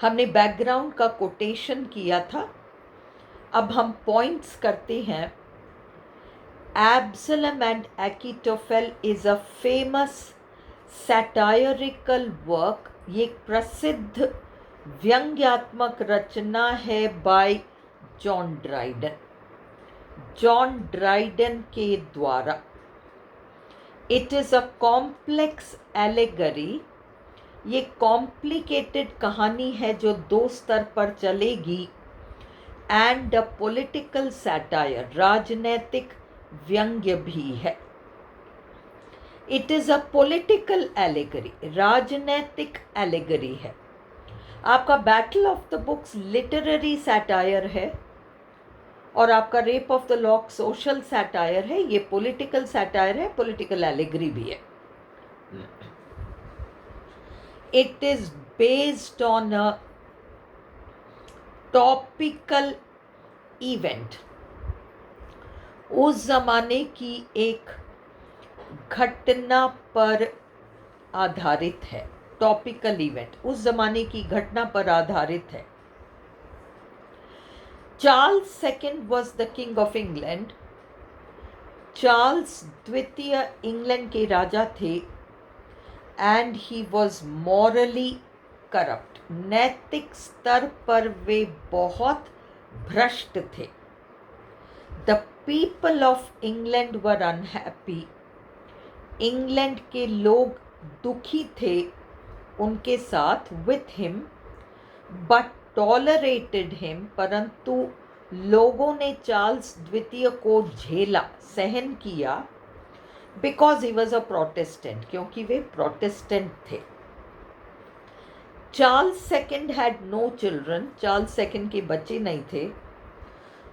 हमने बैकग्राउंड का कोटेशन किया था, अब हम पॉइंट्स करते हैं। Absalom and Achitophel is a famous satirical work। ये एक प्रसिद्ध व्यंग्यात्मक रचना है bye John Dryden, John Dryden के द्वारा। It is a complex allegory. ये कॉम्प्लिकेटेड कहानी है जो दो स्तर पर चलेगी। एंड अ पॉलिटिकल सैटायर, राजनैतिक व्यंग्य भी है। It is a political allegory, राजनैतिक एलेगरी है। आपका battle of the books literary satire है और आपका rape of the lock social satire है। ये पॉलिटिकल सैटायर है, पॉलिटिकल एलेगरी भी है। It is based on a topical event. उस जमाने की एक घटना पर आधारित है। टॉपिकल इवेंट उस जमाने की घटना पर आधारित है। Charles second was the king of England. Charles द्वितीय इंग्लैंड के राजा थे। And he was morally corrupt. नैतिक स्तर पर वे बहुत भ्रष्ट थे। The people of England were unhappy. England के लोग दुखी थे उनके साथ with him, but tolerated him. परंतु लोगों ने चार्ल्स द्वितीय को झेला, सहन किया। Because he was a protestant, क्योंकि वे प्रोटेस्टेंट थे। Charles second had no children. Charles second के बच्चे नहीं थे।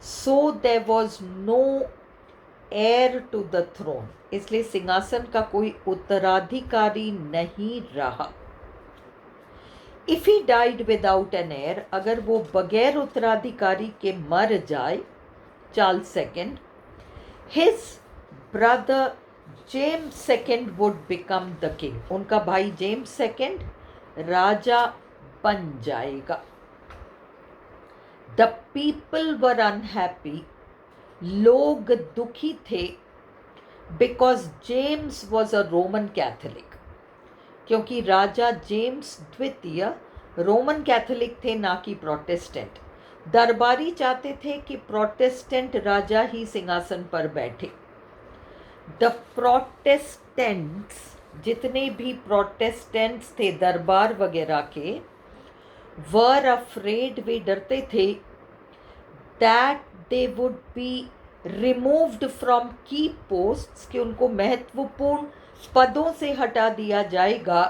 So there was no heir to the throne. इसलिए सिंहासन का कोई उत्तराधिकारी नहीं रहा। If he died without an heir, अगर वो बगैर उत्तराधिकारी के मर जाए Charles second, his brother James second would become the king. उनका भाई जेम्स सेकेंड राजा बन जाएगा। The people were unhappy. लोग दुखी थे। Because James was a Roman Catholic, क्योंकि राजा जेम्स द्वितीय रोमन कैथोलिक थे, ना कि प्रोटेस्टेंट। दरबारी चाहते थे कि प्रोटेस्टेंट राजा ही सिंहासन पर बैठे। द प्रोटेस्टेंट्स, जितने भी प्रोटेस्टेंट्स थे दरबार वगैरह के, वर अफ्रेड, वे डरते थे, that they would be removed from key posts, कि उनको महत्वपूर्ण पदों से हटा दिया जाएगा।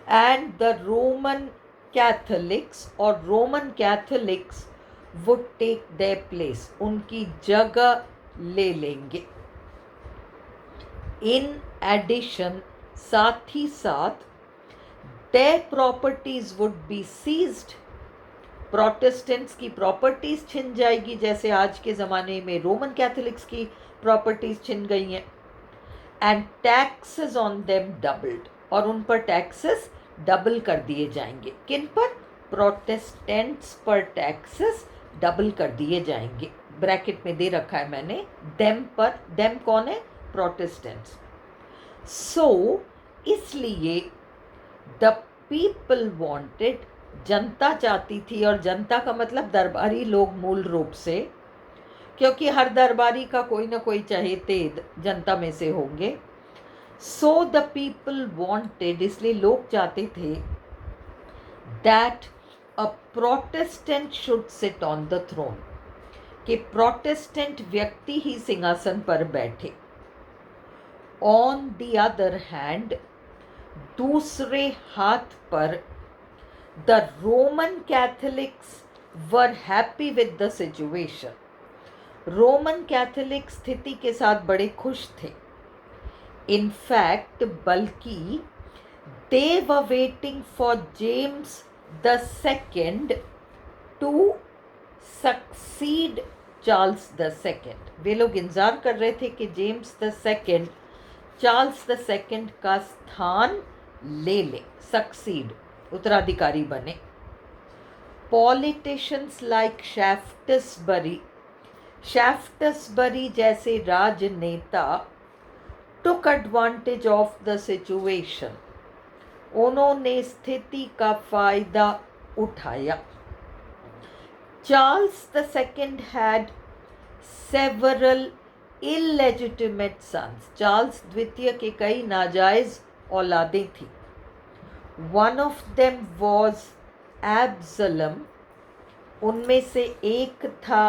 एंड द रोमन कैथोलिक्स, और Roman Catholics would take their place, उनकी जगह ले लेंगे। इन एडिशन, साथ ही साथ, their properties would be seized. Protestants की प्रॉपर्टीज छिन जाएगी, जैसे आज के ज़माने में रोमन कैथोलिक्स की प्रॉपर्टीज छिन गई हैं। And taxes on them doubled, और उन पर टैक्सेस डबल कर दिए जाएंगे। किन पर? प्रोटेस्टेंट्स पर टैक्सेस डबल कर दिए जाएंगे। ब्रैकेट में दे रखा है मैंने देम पर। देम कौन है? प्रोटेस्टेंट्स। सो इसलिए द पीपल वांटेड, जनता चाहती थी, और जनता का मतलब दरबारी लोग मूल रूप से, क्योंकि हर दरबारी का कोई ना कोई चहेते जनता में से होंगे। सो द पीपल वांटेड, इसलिए लोग चाहते थे, that a Protestant should sit on the throne, कि प्रोटेस्टेंट व्यक्ति ही सिंहासन पर बैठे। ऑन द अदर हैंड, दूसरे हाथ पर, the Roman Catholics were happy with the situation. Roman Catholic स्थिति के साथ बड़े खुश थे। इनफैक्ट, बल्कि they were waiting for James the second to succeed Charles the second. वे लोग इंतजार कर रहे थे कि James the second Charles the second का स्थान ले ले, सक्सीड, उत्तराधिकारी बने। पॉलिटिशियंस लाइक शैफ्टसबरी जैसे राजनेता took advantage of the situation. उन्होंने स्थिति का फायदा उठाया. Charles II had several illegitimate sons. Charles द्वितीय के कई नाजायज औलादें थी. One of them was Absalom. उनमें से एक था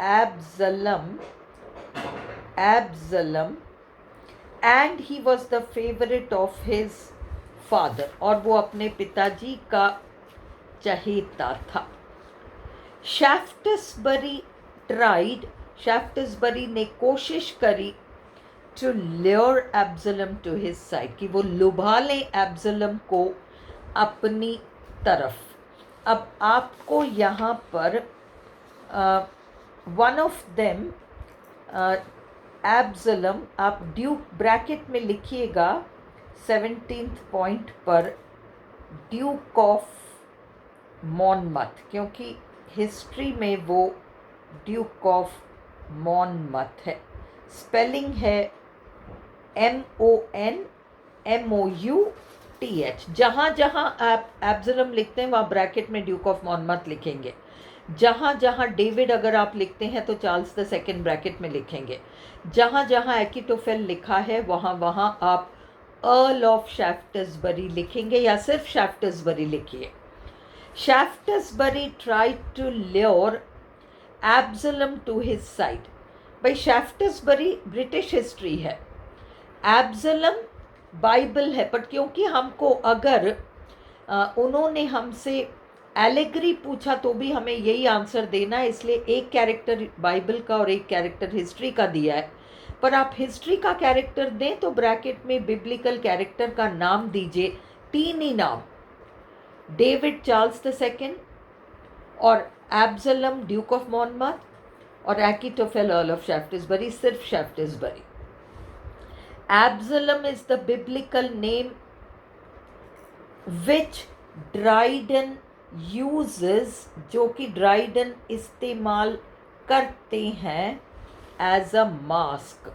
Absalom, and he was the favorite of his father. और वो अपने पिताजी का चहेता था. शैफ्टसबरी ने कोशिश करी to lure Absalom to his side, कि वो लुभा लें एब्सलम को अपनी तरफ. अब आपको यहाँ पर वन ऑफ देम एब्सलम, आप ड्यूक ब्रैकेट में लिखिएगा 17th पॉइंट पर ड्यूक ऑफ मॉनमथ, क्योंकि हिस्ट्री में वो ड्यूक ऑफ मॉनमथ है. स्पेलिंग है MONMOUTH. जहाँ जहाँ आप एब्सलम लिखते हैं वहाँ ब्रैकेट में ड्यूक ऑफ मॉनमथ लिखेंगे. जहाँ जहाँ डेविड अगर आप लिखते हैं तो चार्ल्स II ब्रैकेट में लिखेंगे. जहाँ जहाँ एकिटोफेल लिखा है वहाँ वहाँ आप अर्ल ऑफ शैफ्टसबरी लिखेंगे या सिर्फ शैफ्टसबरी लिखिए. Shaftesbury tried to lure Absalom to his side. भाई शैफ्टसबरी ब्रिटिश हिस्ट्री है, एब्सलम बाइबल है. बट क्योंकि हमको अगर उन्होंने हमसे एलेगरी पूछा तो भी हमें यही आंसर देना है, इसलिए एक कैरेक्टर बाइबल का और एक कैरेक्टर हिस्ट्री का दिया है. पर आप हिस्ट्री का कैरेक्टर दें तो ब्रैकेट में बिब्लिकल कैरेक्टर का नाम दीजिए. 3 ही नाम, डेविड चार्ल्स II और एब्सलम ड्यूक ऑफ मॉनमथ और एकिटोफेल अर्ल ऑफ शैफ्टसबरी, सिर्फ शैफ्टसबरी. Absalom is the biblical name which Dryden uses, जो कि ड्राइडन इस्तेमाल करते हैं एज अ मास्क,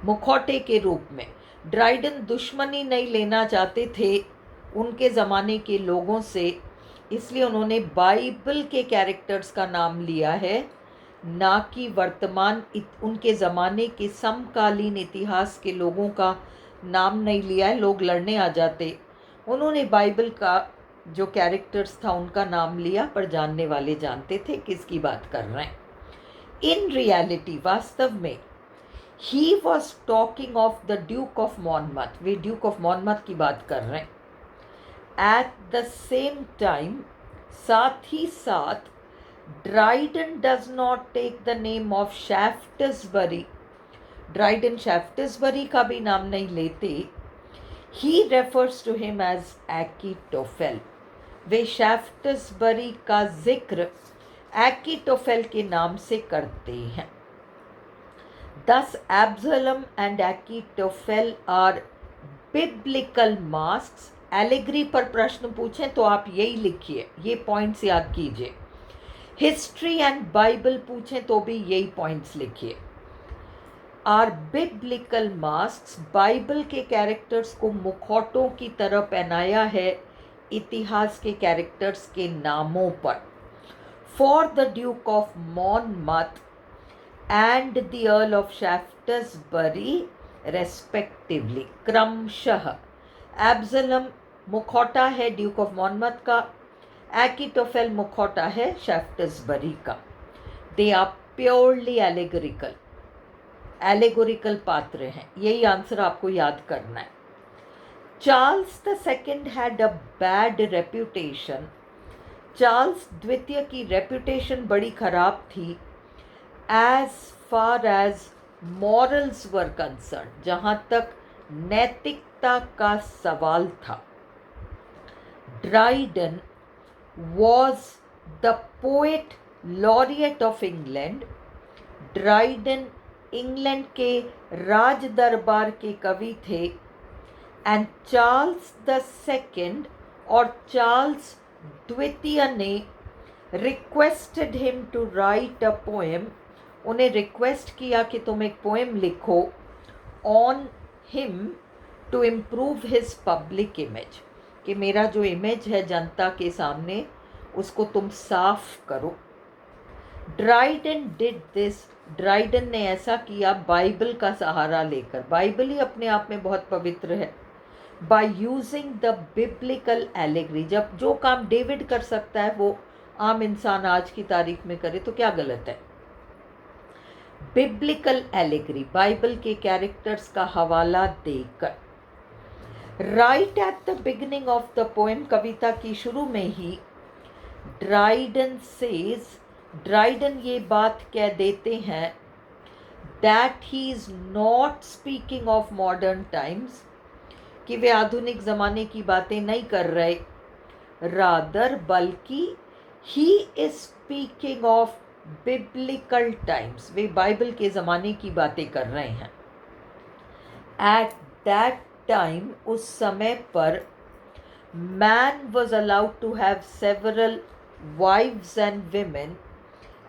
मुखौटे के रूप में. ड्राइडन दुश्मनी नहीं लेना चाहते थे उनके ज़माने के लोगों से, इसलिए उन्होंने बाइबल के कैरेक्टर्स का नाम लिया है, ना कि वर्तमान उनके ज़माने के समकालीन इतिहास के लोगों का नाम नहीं लिया है. लोग लड़ने आ जाते, उन्होंने बाइबल का जो कैरेक्टर्स था उनका नाम लिया, पर जानने वाले जानते थे किसकी बात कर रहे हैं. इन रियलिटी, वास्तव में, he was talking of the Duke of Monmouth. वे ड्यूक ऑफ मॉनमथ की बात कर रहे हैं. एट द सेम टाइम, साथ ही साथ, Dryden does not take the name of Shaftesbury. Dryden Shaftesbury का भी नाम नहीं लेते. He refers to him as Achitophel. Way Shaftesbury का जिक्र Achitophel के नाम से करते हैं. Thus Absalom and Achitophel are biblical masks. Allegory पर प्रश्न पूछें तो आप यही लिखिए, ये पॉइंट्स याद कीजिए. हिस्ट्री एंड बाइबल पूछें तो भी यही पॉइंट्स लिखिए. आर बिब्लिकल मास्क्स, बाइबल के कैरेक्टर्स को मुखौटों की तरह पहनाया है इतिहास के कैरेक्टर्स के नामों पर. For the Duke of Monmouth and the Earl of Shaftesbury respectively, क्रमशः. एब्सलम मुखौटा है ड्यूक ऑफ मॉनमथ का, एकिटोफेल मुखौटा है शैफ्टसबरी का. दे आर प्योरली एलेगोरिकल पात्र हैं. यही आंसर आपको याद करना है. Charles II had a bad reputation. Charles द्वितीय की रेप्यूटेशन बड़ी खराब थी as far as morals were concerned, जहाँ तक नैतिकता का सवाल था. Dryden was the poet laureate of England. Dryden England के राज दरबार के कवि थे. एंड चार्ल्स II और चार्ल्स द्वितीय ने requested him to write a poem, उन्हें रिक्वेस्ट किया कि तुम एक पोएम लिखो on him to improve his public image, कि मेरा जो इमेज है जनता के सामने उसको तुम साफ करो। ड्राइडन डिड दिस, ड्राइडन ने ऐसा किया बाइबल का सहारा लेकर, बाइबल ही अपने आप में बहुत पवित्र है। By using the biblical allegory, जब जो काम डेविड कर सकता है वो आम इंसान आज की तारीख में करे तो क्या गलत है। बिब्लिकल एलेगरी, बाइबल के कैरेक्टर्स का हवाला देकर। Right at the beginning of the poem, कविता की शुरू में ही ड्राइडन सेज, ड्राइडन ये बात कह देते हैं that he is not speaking of modern times, कि वे आधुनिक ज़माने की बातें नहीं कर रहे, रादर बल्कि he is speaking of biblical times, way Bible के ज़माने की बातें कर रहे हैं। एट दैट टाइम, उस समय पर, man was allowed to have several wives and women,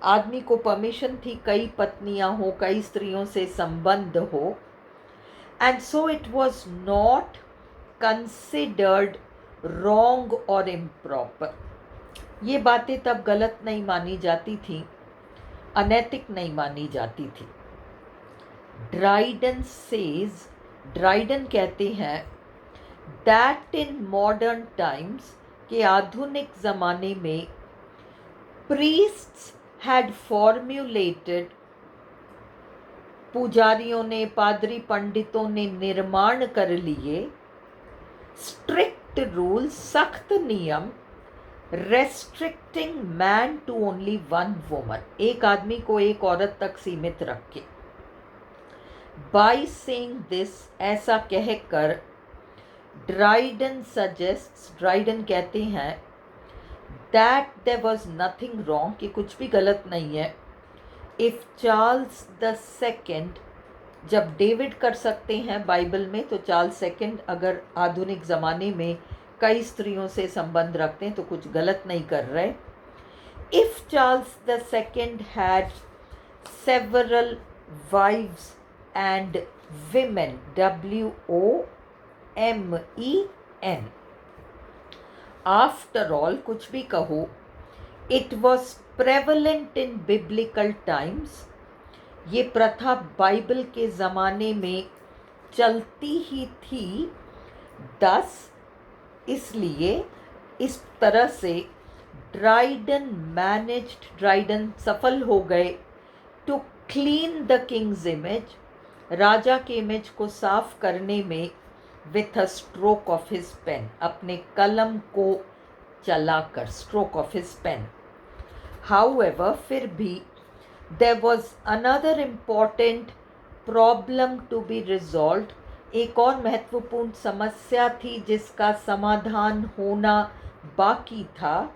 आदमी को परमिशन थी कई पत्नियां हो, कई स्त्रियों से संबंध हो। And so it was not considered wrong और इम्प्रॉपर, ये बातें तब गलत नहीं मानी जाती थी, अनैतिक नहीं मानी जाती थी। ड्राइडन सेज, ड्राइडन कहते हैं दैट इन मॉडर्न टाइम्स, के आधुनिक ज़माने में प्रीस्ट्स हैड फॉर्म्युलेटेड, पुजारियों ने, पादरी पंडितों ने निर्माण कर लिए स्ट्रिक्ट रूल, सख्त नियम, restricting man to only one woman, एक आदमी को एक औरत तक सीमित रख के। बाय सेइंग दिस, ऐसा कहकर, ड्राइडन सजेस्ट्स, ड्राइडन कहते हैं that there was nothing wrong, कि कुछ भी गलत नहीं है, इफ चार्ल्स द सेकेंड, जब डेविड कर सकते हैं बाइबल में, तो चार्ल्स सेकेंड अगर आधुनिक ज़माने में कई स्त्रियों से संबंध रखते हैं तो कुछ गलत नहीं कर रहे। If Charles the second had several wives and women, WOMEN, after all, कुछ भी कहो, it was prevalent in biblical times, ये प्रथा बाइबल के ज़माने में चलती ही थी। दस, इसलिए, इस तरह से ड्राइडन मैनेज्ड, ड्राइडन सफल हो गए to clean the king's image, राजा के इमेज को साफ करने में, with a stroke of his pen, अपने कलम को चलाकर, stroke of his pen. However, फिर भी, there was another important problem to be resolved, एक और महत्वपूर्ण समस्या थी जिसका समाधान होना बाकी था।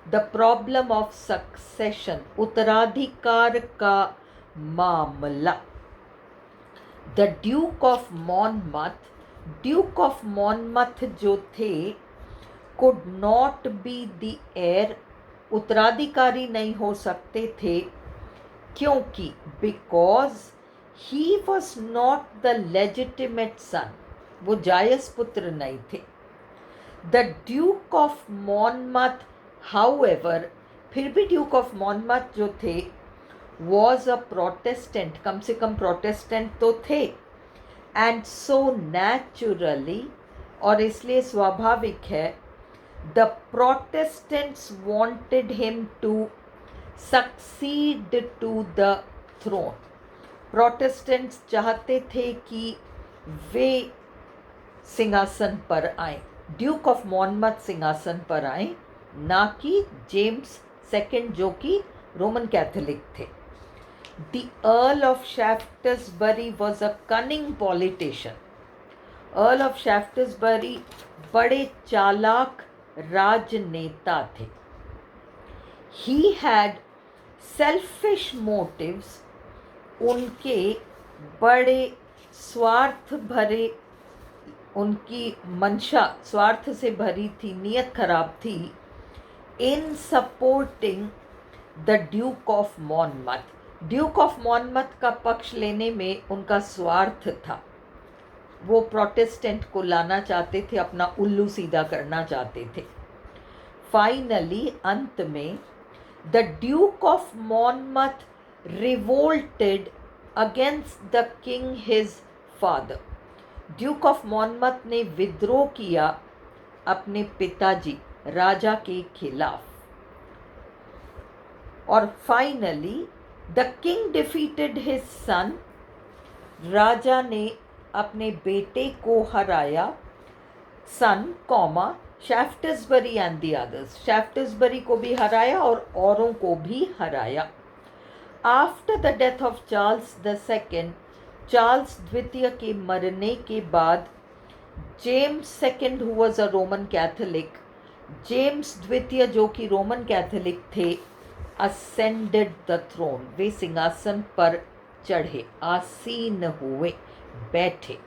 द प्रॉब्लम ऑफ सक्सेशन, उत्तराधिकार का मामला। The Duke of Monmouth, Duke of Monmouth जो थे, could not be the heir, उत्तराधिकारी नहीं हो सकते थे, क्योंकि because he was not the legitimate son, वो जायज पुत्र नहीं थे। The Duke of Monmouth, however, फिर भी ड्यूक ऑफ मॉनमथ जो थे, वॉज अ प्रोटेस्टेंट, कम से कम प्रोटेस्टेंट तो थे। एंड सो नेचुरली, और इसलिए स्वाभाविक है, the Protestants wanted him to succeed to the throne, Protestants चाहते थे कि वे सिंहासन पर आए, ड्यूक ऑफ मॉनमथ सिंहासन पर आए, ना कि जेम्स सेकंड जो कि रोमन कैथोलिक थे। The Earl of Shaftesbury was a cunning politician, Earl of Shaftesbury बड़े चालाक राजनेता थे। He had selfish motives, उनके बड़े स्वार्थ भरे, उनकी मंशा स्वार्थ से भरी थी, नीयत खराब थी। In supporting the Duke of Monmouth. Duke of Monmouth का पक्ष लेने में उनका स्वार्थ था, वो प्रोटेस्टेंट को लाना चाहते थे, अपना उल्लू सीधा करना चाहते थे। फाइनली अंत में the Duke of Monmouth revolted against the king his father. Duke of Monmouth ने विद्रोह किया अपने पिताजी राजा के खिलाफ, और finally the king defeated his son. राजा ने अपने बेटे को हराया, son comma Shaftesbury and the others, Shaftesbury को भी हराया और औरों को भी हराया। After the death of Charles the second, Charles द्वितीय के मरने के बाद James second who was a Roman Catholic, James द्वितीय जो कि रोमन कैथोलिक थे, असेंडेड द थ्रोन, वे सिंहासन पर चढ़े, आसीन हुए, बैठे।